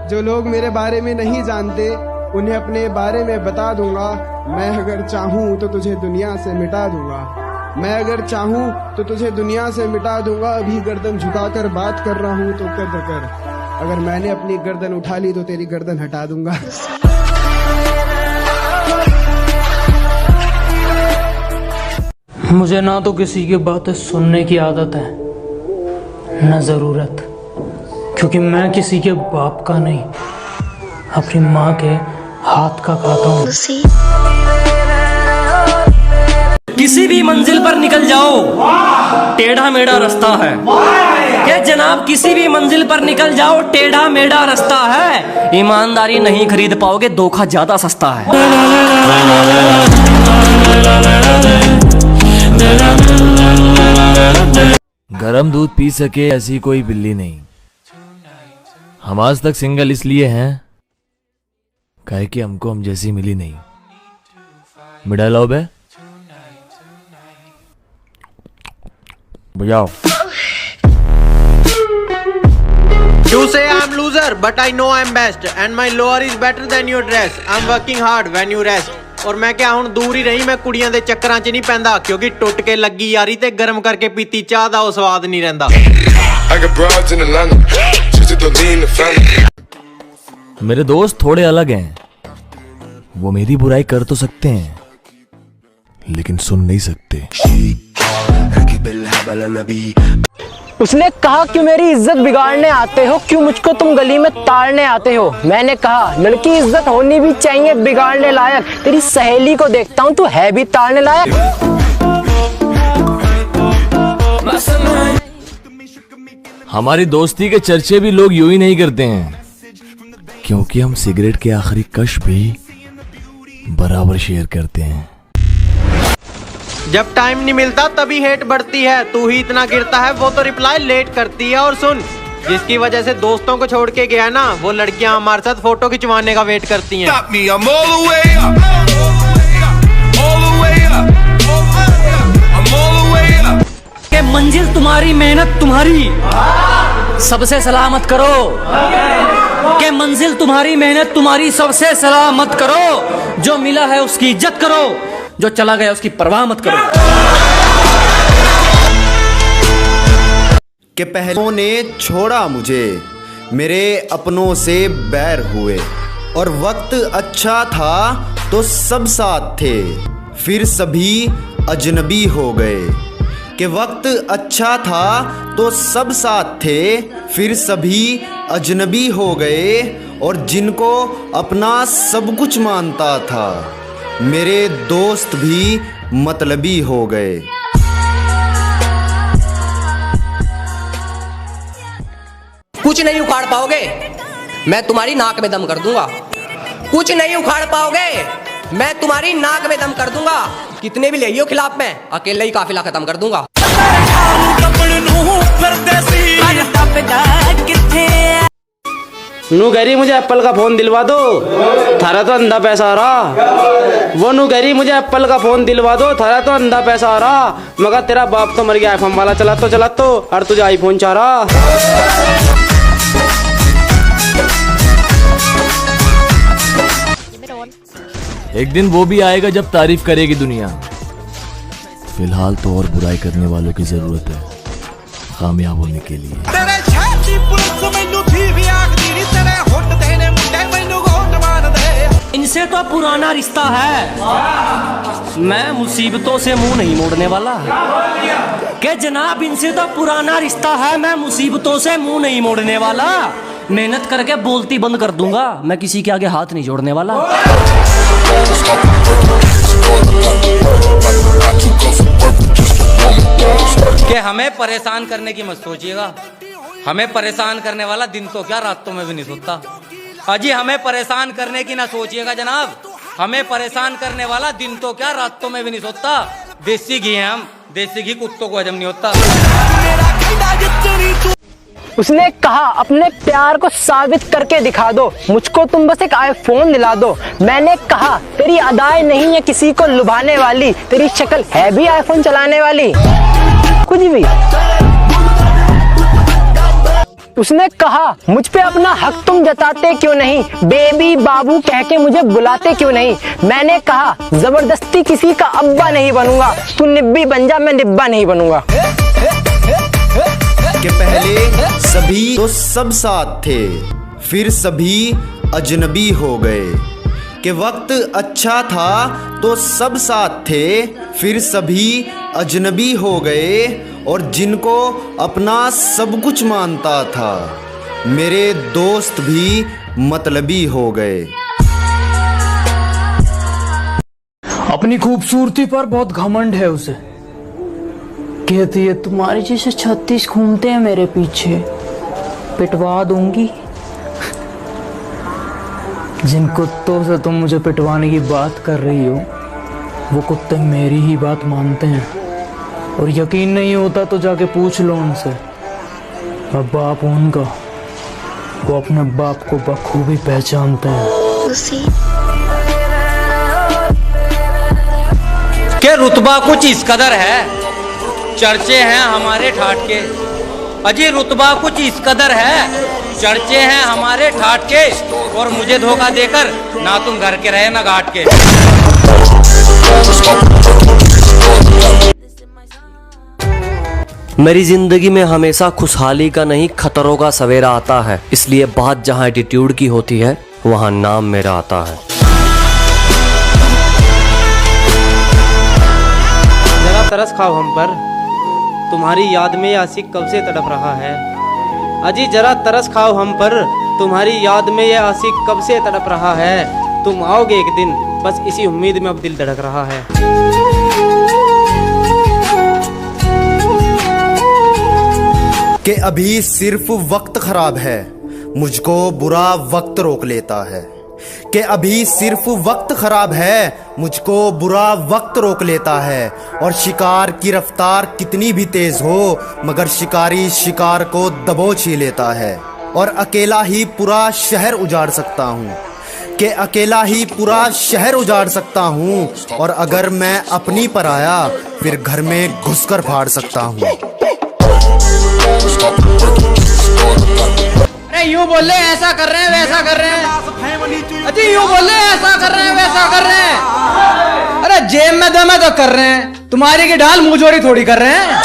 जो लोग मेरे बारे में नहीं जानते उन्हें अपने बारे में बता दूंगा। मैं अगर चाहूँ तो तुझे दुनिया से मिटा दूंगा। मैं अगर चाहूँ तो तुझे दुनिया से मिटा दूंगा। अभी गर्दन झुकाकर बात कर रहा हूँ तो कद्र कर। अगर मैंने अपनी गर्दन उठा ली तो तेरी गर्दन हटा दूंगा। मुझे ना तो किसी की बातें सुनने की आदत है न जरूरत, क्योंकि मैं किसी के बाप का नहीं अपनी माँ के हाथ का खाता हूँ। किसी भी मंजिल पर निकल जाओ, टेढ़ा मेढ़ा रास्ता है। क्या जनाब, किसी भी मंजिल पर निकल जाओ, टेढ़ा मेढ़ा रास्ता है। ईमानदारी नहीं खरीद पाओगे, धोखा ज्यादा सस्ता है। गरम दूध पी सके ऐसी कोई बिल्ली नहीं। हम आज तक सिंगल इसलिए हैं काहे कि हमको हम जैसी मिली नहीं। मिडा लो बे बजाओ। You say I'm loser, but I know I'm best, and my lower is better than your dress. I'm working hard when you rest. और मैं क्या ਹੁਣ ਦੂਰ ਹੀ ਰਹੀ, ਮੈਂ ਕੁੜੀਆਂ ਦੇ ਚੱਕਰਾਂ 'ਚ ਨਹੀਂ ਪੈਂਦਾ, ਕਿਉਂਕਿ ਟੁੱਟ ਕੇ ਲੱਗੀ ਯਾਰੀ ਤੇ ਗਰਮ ਕਰਕੇ ਪੀਤੀ ਚਾਹ ਦਾ ਉਹ ਸਵਾਦ ਨਹੀਂ ਰਹਿੰਦਾ। मेरे दोस्त थोड़े अलग हैं, वो मेरी बुराई कर तो सकते हैं लेकिन सुन नहीं सकते। उसने कहा क्यों मेरी इज्जत बिगाड़ने आते हो, क्यों मुझको तुम गली में ताड़ने आते हो। मैंने कहा लड़की इज्जत होनी भी चाहिए बिगाड़ने लायक। तेरी सहेली को देखता हूँ तू है भी ताड़ने लायक। हमारी दोस्ती के चर्चे भी लोग यूं ही नहीं करते हैं, क्योंकि हम सिगरेट के आखिरी कश भी बराबर शेयर करते हैं। जब टाइम नहीं मिलता तभी हेट बढ़ती है, तू ही इतना गिरता है वो तो रिप्लाई लेट करती है। और सुन, जिसकी वजह से दोस्तों को छोड़ के गया ना, वो लड़कियां हमारे साथ फोटो खिंचवाने का वेट करती हैं। के मंजिल तुम्हारी, मेहनत तुम्हारी, सबसे सलामत करो। के मंजिल तुम्हारी, मेहनत तुम्हारी, सबसे सलामत करो। जो मिला है उसकी इज्जत करो, जो चला गया उसकी परवाह मत करो। कि पहलों ने छोड़ा मुझे, मेरे अपनों से बैर हुए। और वक्त अच्छा था तो सब साथ थे, फिर सभी अजनबी हो गए। कि वक्त अच्छा था तो सब साथ थे, फिर सभी अजनबी हो गए। और जिनको अपना सब कुछ मानता था, मेरे दोस्त भी मतलबी हो गए। कुछ नहीं उखाड़ पाओगे, मैं तुम्हारी नाक में दम कर दूंगा। कुछ नहीं उखाड़ पाओगे, मैं तुम्हारी नाक में दम कर दूंगा। कितने भी ले आइयो खिलाफ, मैं अकेले ही काफिला खत्म कर दूंगा। नू कह रही मुझे एप्पल का फोन दिलवा दो, थारा तो अंधा पैसा आ रहा। वो नू कह रही मुझे एप्पल का फोन दिलवा दो, थारा तो अंधा पैसा आ रहा। मगर तेरा बाप तो मर गया आईफोन वाला चला तो और तुझे आईफोन चाह रहा। एक दिन वो भी आएगा जब तारीफ करेगी दुनिया। फिलहाल तो और बुराई करने वालों की जरूरत है कामयाब होने के लिए। इनसे तो पुराना रिश्ता है, मैं मुसीबतों से मुंह नहीं मोड़ने वाला। के जनाब, इनसे तो पुराना रिश्ता है, मैं मुसीबतों से मुंह नहीं मोड़ने वाला। मेहनत करके बोलती बंद कर दूंगा, मैं किसी के आगे हाथ नहीं जोड़ने वाला। कि हमें परेशान करने की मत सोचिएगा, हमें परेशान करने वाला दिन तो क्या रातों में भी नहीं सोता। अजी हमें परेशान करने की ना सोचिएगा जनाब, हमें परेशान करने वाला दिन तो क्या रातों में भी नहीं सोता। देसी घी हैं हम, देसी घी कुत्तों को हजम नहीं होता। उसने कहा अपने प्यार को साबित करके दिखा दो, मुझको तुम बस एक आईफोन दिला दो। मैंने कहा तेरी अदाएं नहीं है किसी को लुभाने वाली, तेरी शक्ल है भी आईफोन चलाने वाली। कुछ भी उसने कहा मुझ पे अपना हक तुम जताते क्यों नहीं, बेबी बाबू कह के मुझे बुलाते क्यों नहीं। मैंने कहा जबरदस्ती किसी का अब्बा नहीं बनूंगा, तू निब्बी बन जा, मैं निब्बा नहीं बनूंगा। कि पहले सभी तो सब साथ थे, फिर सभी अजनबी हो गए। कि वक्त अच्छा था तो सब साथ थे, फिर सभी अजनबी हो गए। और जिनको अपना सब कुछ मानता था, मेरे दोस्त भी मतलबी हो गए। अपनी खूबसूरती पर बहुत घमंड है उसे, कहती है तुम्हारे जैसे 36 घूमते हैं मेरे पीछे, पिटवा दूंगी। जिन कुत्तों से तुम मुझे पिटवाने की बात कर रही हो, वो कुत्ते मेरी ही बात मानते हैं। और यकीन नहीं होता तो जाके पूछ लो उनसे, मैं बाप हूं उनका, वो अपने बाप को बखूबी पहचानते हैं। के रुतबा कुछ इस कदर है, चर्चे हैं हमारे ठाठ के। अजी रुतबा कुछ इस कदर है, चर्चे हैं हमारे ठाठ के। और मुझे धोखा देकर ना तुम घर के रहे ना घाट के। मेरी जिंदगी में हमेशा खुशहाली का नहीं खतरों का सवेरा आता है, इसलिए बात जहां एटीट्यूड की होती है वहां नाम मेरा आता है। जरा तरस खाओ हम पर, तुम्हारी याद में ये आशिक कब से तड़प रहा है। अजी जरा तरस खाओ हम पर, तुम्हारी याद में ये आशिक कब से तड़प रहा है। तुम आओगे एक दिन, बस इसी उम्मीद में अब दिल धड़क रहा है। कि अभी सिर्फ वक्त खराब है, मुझको बुरा वक्त रोक लेता है। कि अभी सिर्फ वक्त खराब है, मुझको बुरा वक्त रोक लेता है। और शिकार की रफ्तार कितनी भी तेज हो, मगर शिकारी शिकार को दबोच ही लेता है। और अकेला ही पूरा शहर उजाड़ सकता हूँ, कि अकेला ही पूरा शहर उजाड़ सकता हूँ। और अगर मैं अपनी पर आया, फिर घर में घुसकर फाड़ सकता हूँ। अरे यूं बोले ऐसा कर रहे हैं वैसा कर रहे हैं। अजी यूं बोले ऐसा कर रहे हैं वैसा कर रहे हैं। अरे जेब में दम है तो कर रहे हैं, तुम्हारी की ढाल मुंह जोड़ी थोड़ी कर रहे हैं।